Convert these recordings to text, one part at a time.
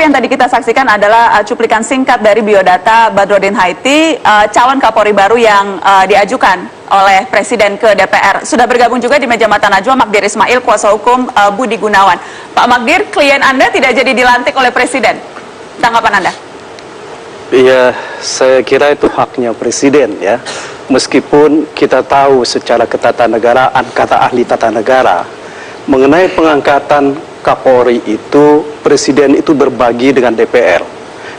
yang tadi kita saksikan adalah cuplikan singkat dari biodata Badrodin Haiti, calon Kapolri baru yang diajukan oleh Presiden ke DPR. Sudah bergabung juga di meja Mata Najwa Magdir Ismail, kuasa hukum Budi Gunawan. Pak Magdir, klien Anda tidak jadi dilantik oleh Presiden. Tanggapan Anda? Iya, saya kira itu haknya Presiden ya. Meskipun kita tahu secara ketatanegaraan, kata ahli tata negara, mengenai pengangkatan Kapolri itu, Presiden itu berbagi dengan DPR.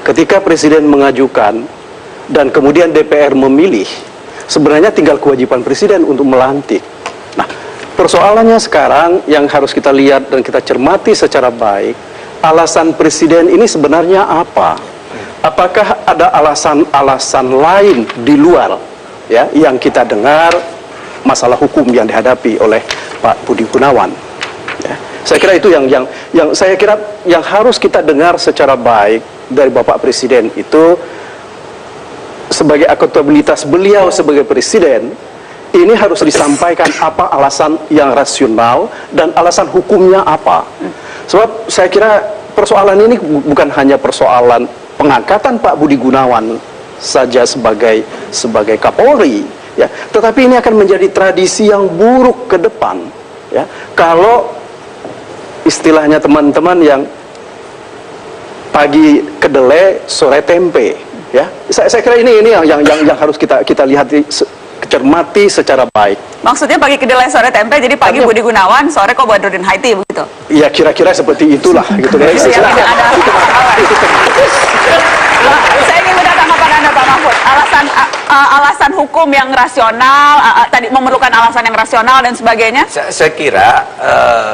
Ketika Presiden mengajukan dan kemudian DPR memilih, sebenarnya tinggal kewajiban Presiden untuk melantik. Nah, persoalannya sekarang yang harus kita lihat dan kita cermati secara baik, alasan Presiden ini sebenarnya apa? Apakah ada alasan-alasan lain di luar ya yang kita dengar masalah hukum yang dihadapi oleh Pak Budi Gunawan? Ya. Saya kira itu yang harus kita dengar secara baik dari Bapak Presiden itu, sebagai akuntabilitas beliau sebagai Presiden, ini harus disampaikan apa alasan yang rasional dan alasan hukumnya apa. Sebab saya kira persoalan ini bukan hanya persoalan pengangkatan Pak Budi Gunawan saja sebagai Kapolri, ya, tetapi ini akan menjadi tradisi yang buruk ke depan, ya, kalau istilahnya teman-teman yang pagi kedelai sore tempe, ya, saya kira ini yang harus kita lihat, cermati secara baik. Maksudnya pagi kedelai sore tempe, jadi pagi Budi Gunawan, sore kok Badrodin Haiti begitu? Iya, kira-kira seperti itulah gitu ya. Saya ingin minta tanggapan Anda, Pak Mahfud. Alasan hukum yang rasional, tadi memerlukan alasan yang rasional dan sebagainya. Saya kira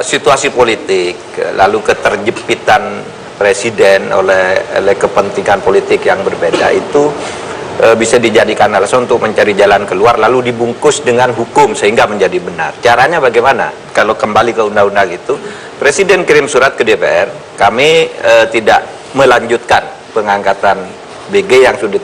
situasi politik, lalu keterjepitan Presiden oleh kepentingan politik yang berbeda itu bisa dijadikan alasan untuk mencari jalan keluar, lalu dibungkus dengan hukum sehingga menjadi benar. Caranya bagaimana? Kalau kembali ke undang-undang itu, Presiden kirim surat ke DPR, kami tidak melanjutkan pengangkatan BG yang sudah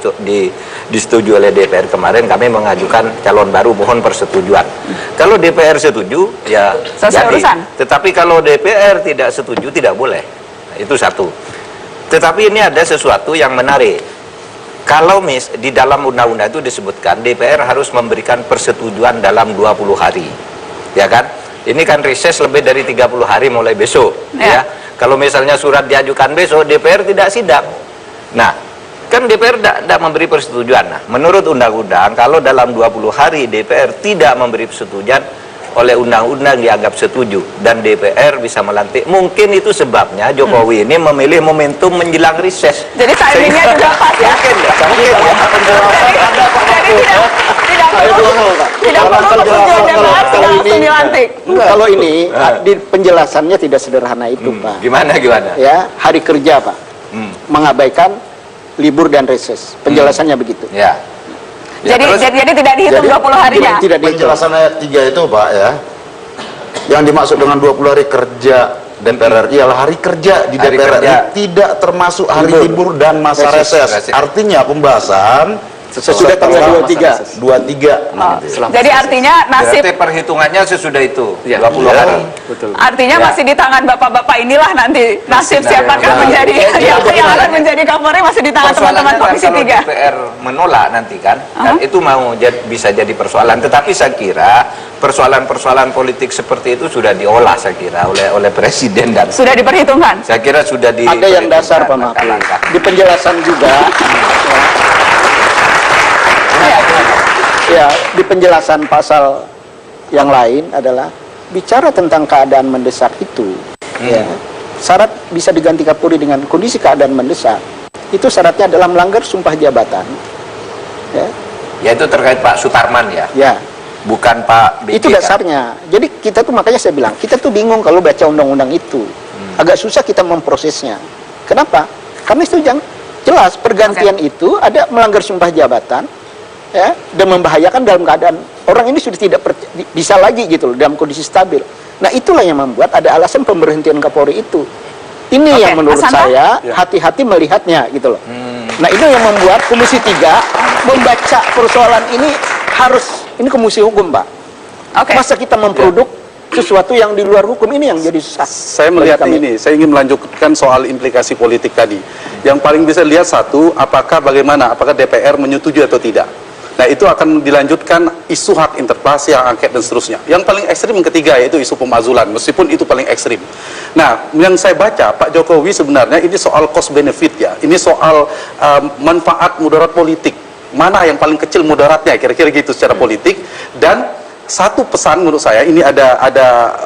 disetujui oleh DPR kemarin, kami mengajukan calon baru, mohon persetujuan. Kalau DPR setuju, ya selesai jadi. urusan. Tetapi kalau DPR tidak setuju, tidak boleh. Itu satu. Tetapi ini ada sesuatu yang menarik. Kalau di dalam undang-undang itu disebutkan DPR harus memberikan persetujuan dalam 20 hari. Ya kan? Ini kan reses lebih dari 30 hari mulai besok. Ya. Kalau misalnya surat diajukan besok, DPR tidak sidang. Nah, kan DPR tidak memberi persetujuan. Nah, menurut undang-undang, kalau dalam 20 hari DPR tidak memberi persetujuan, oleh undang-undang dianggap setuju dan DPR bisa melantik. Mungkin itu sebabnya Jokowi ini memilih momentum menjelang reses. Jadi timingnya juga pas ya? Mungkin ya. Tidak perlu persetujuan DPR, sudah langsung dilantik. Kalau ini di penjelasannya tidak sederhana itu, Pak. Gimana? Ya, hari kerja, Pak. Mengabaikan libur dan reses. Penjelasannya begitu. Ya. Ya, jadi tidak dihitung 20 harinya? Tidak penjelasan ayat 3 itu, Pak, ya, yang dimaksud dengan 20 hari kerja DPR ialah hari kerja di DPR tidak termasuk hari libur dan masa reses. Artinya pembahasan sesudah tanggal 23. Jadi artinya nasib perhitungannya sesudah itu 20 hari. Betul. Artinya masih di tangan bapak-bapak inilah nanti nasib siapakah menjadi yang akan menjadi Kapolri masih di tangan teman-teman Komisi 3. Kalau DPR menolak nanti kan, itu mau bisa jadi persoalan. Tetapi saya kira persoalan-persoalan politik seperti itu sudah diolah, saya kira, oleh Presiden dan sudah diperhitungkan. Saya kira sudah ada yang dasar, Pak Mahfud. Di penjelasan juga. Ya, di penjelasan pasal yang lain adalah bicara tentang keadaan mendesak itu. Ya, syarat bisa diganti Kapolri dengan kondisi keadaan mendesak. Itu syaratnya adalah melanggar sumpah jabatan. Ya itu terkait Pak Sutarman ya. Ya. Bukan Pak BG. Itu dasarnya. Jadi kita tuh makanya saya bilang, kita tuh bingung kalau baca undang-undang itu. Agak susah kita memprosesnya. Kenapa? Karena itu jelas pergantian itu ada melanggar sumpah jabatan. Ya, dan membahayakan dalam keadaan orang ini sudah tidak bisa lagi gitu loh dalam kondisi stabil. Nah, itulah yang membuat ada alasan pemberhentian Kapolri itu. Ini yang menurut saya hati-hati melihatnya gitu loh. Nah, itu yang membuat Komisi 3 membaca persoalan ini harus, ini komisi hukum, Pak. Masa kita memproduk sesuatu yang di luar hukum ini yang jadi susah. Saya melihat ini, saya ingin melanjutkan soal implikasi politik tadi. Yang paling bisa lihat satu, apakah DPR menyetujui atau tidak. Nah, itu akan dilanjutkan isu hak interpelasi, hak angket dan seterusnya. Yang paling ekstrim yang ketiga yaitu isu pemakzulan, meskipun itu paling ekstrim. Nah, yang saya baca Pak Jokowi sebenarnya ini soal cost benefit ya. Ini soal manfaat mudarat politik. Mana yang paling kecil mudaratnya, kira-kira gitu secara politik. Dan satu pesan menurut saya, ini ada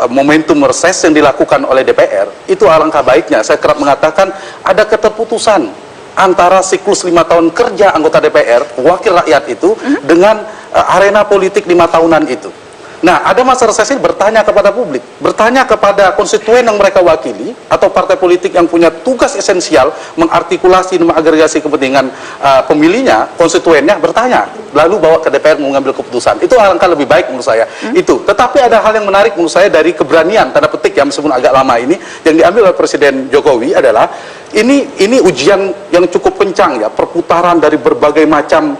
momentum reses yang dilakukan oleh DPR, itu alangkah baiknya. Saya kerap mengatakan ada keterputusan antara siklus 5 tahun kerja anggota DPR, wakil rakyat itu, dengan arena politik 5 tahunan itu. Nah, ada masa reses ini bertanya kepada publik, bertanya kepada konstituen yang mereka wakili, atau partai politik yang punya tugas esensial mengartikulasi dan mengagregasi kepentingan pemilihnya, konstituennya, bertanya, lalu bawa ke DPR mengambil keputusan. Itu alangkah lebih baik menurut saya. Itu. Tetapi ada hal yang menarik menurut saya dari keberanian, tanda petik ya, meskipun agak lama ini, yang diambil oleh Presiden Jokowi adalah, ini ujian yang cukup kencang ya, perputaran dari berbagai macam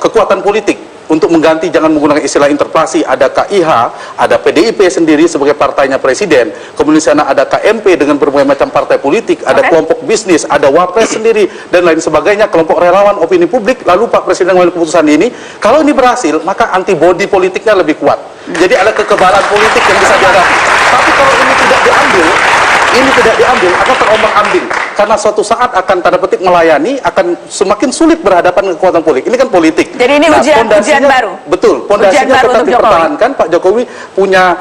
kekuatan politik untuk mengganti, jangan menggunakan istilah interpelasi, ada KIH, ada PDIP sendiri sebagai partainya presiden, kemudian sana ada KMP dengan berbagai macam partai politik, ada kelompok bisnis, ada Wapres sendiri, dan lain sebagainya, kelompok relawan, opini publik. Lalu Pak Presiden mengambil keputusan ini, kalau ini berhasil, maka antibodi politiknya lebih kuat. Jadi ada kekebalan politik yang bisa dihadapi. Tapi kalau ini tidak diambil, akan terombang-ambing, karena suatu saat akan tanda petik melayani, akan semakin sulit berhadapan dengan kekuatan politik. Ini kan politik. Jadi ini ujian baru. Betul, pondasinya tetap dipertahankan. Pak Jokowi punya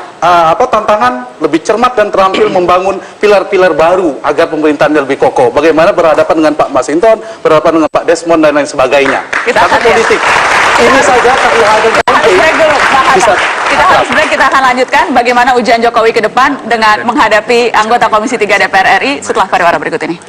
tantangan lebih cermat dan terampil membangun pilar-pilar baru agar pemerintahannya lebih kokoh. Bagaimana berhadapan dengan Pak Masinton, berhadapan dengan Pak Desmond dan lain sebagainya. Tapi politik. Ini saja KIH dan KMP. Kita akan lanjutkan bagaimana ujian Jokowi ke depan dengan menghadapi anggota Komisi 3 DPR RI setelah pariwara berikut ini.